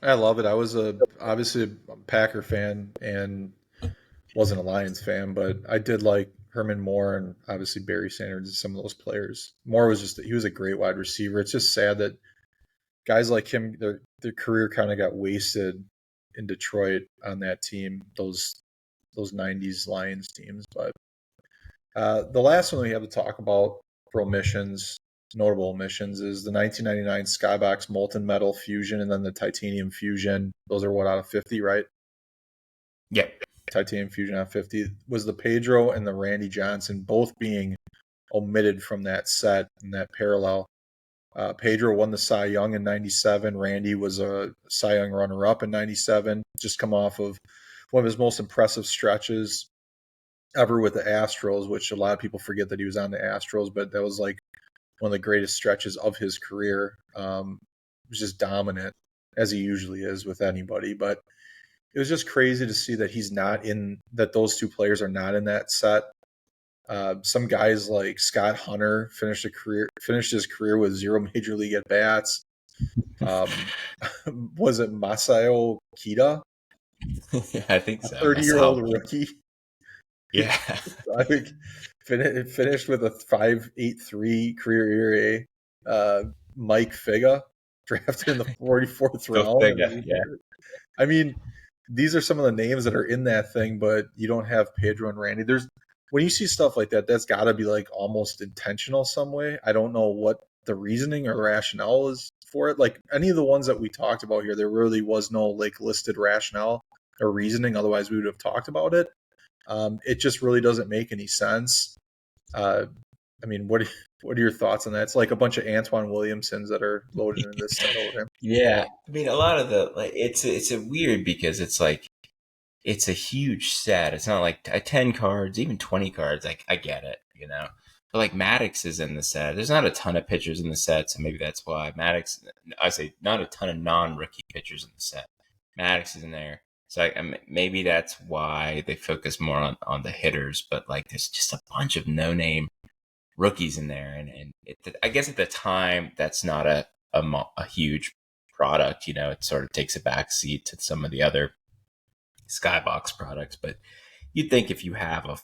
I love it. I was obviously a Packer fan and wasn't a Lions fan, but I did like Herman Moore and obviously Barry Sanders and some of those players. Moore was he was a great wide receiver. It's just sad that guys like him, their career kind of got wasted in Detroit on that team, those 90s Lions teams. But the last one we have to talk about for omissions, notable omissions, is the 1999 Skybox Molten Metal Fusion and then the Titanium Fusion. Those are what, out of 50, right? Yep. Titanium Fusion out of 50. Was the Pedro and the Randy Johnson both being omitted from that set in that parallel. Pedro won the Cy Young in 97. Randy was a Cy Young runner-up in 97, just come off of one of his most impressive stretches ever with the Astros, which a lot of people forget that he was on the Astros, but that was like one of the greatest stretches of his career. He was just dominant, as he usually is with anybody. But it was just crazy to see that he's not in, that those two players are not in that set. Some guys like Scott Hunter finished his career with 0 major league at bats. Was it Masao Kita? I think so. 30-year-old rookie. Yeah. I think finished with a 5.83 career ERA. Mike Figa, drafted in the 44th round. Figa, yeah. I mean, these are some of the names that are in that thing, but you don't have Pedro and Randy. When you see stuff like that, that's got to be like almost intentional some way. I don't know what the reasoning or rationale is for it. Like any of the ones that we talked about here, there really was no like listed rationale or reasoning. Otherwise, we would have talked about it. It just really doesn't make any sense. I mean, what are your thoughts on that? It's like a bunch of Antoine Williamsons that are loaded in this set over him. Yeah, I mean, a lot of the like it's a weird because it's like it's a huge set. It's not like 10 cards, even 20 cards. Like I get it, you know. But like Maddox is in the set. There's not a ton of pitchers in the set, so maybe that's why Maddox. I say not a ton of non-rookie pitchers in the set. Maddox is in there, so maybe that's why they focus more on the hitters. But like, there's just a bunch of no-name rookies in there, and I guess at the time that's not a huge product. You know, it sort of takes a backseat to some of the other Skybox products. But you'd think if you have a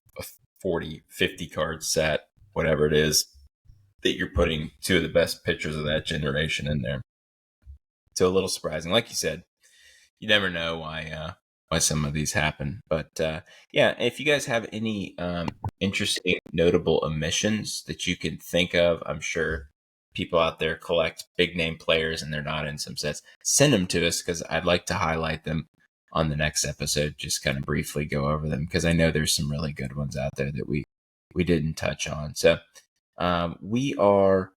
40, 50 card set, whatever it is, that you're putting two of the best pitchers of that generation in there. So a little surprising. Like you said, you never know why some of these happen. But yeah, if you guys have any interesting, notable omissions that you can think of, I'm sure people out there collect big name players and they're not in some sets. Send them to us because I'd like to highlight them on the next episode. Just kind of briefly go over them because I know there's some really good ones out there that we didn't touch on. So we are.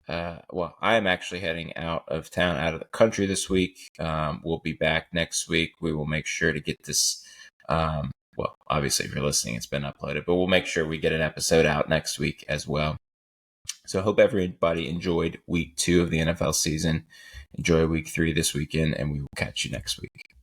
Well, I am actually heading out of town, out of the country this week. We'll be back next week. We will make sure to get this. Well, obviously, if you're listening, it's been uploaded, but we'll make sure we get an episode out next week as well. So I hope everybody enjoyed week 2 of the NFL season. Enjoy week 3 this weekend, and we will catch you next week.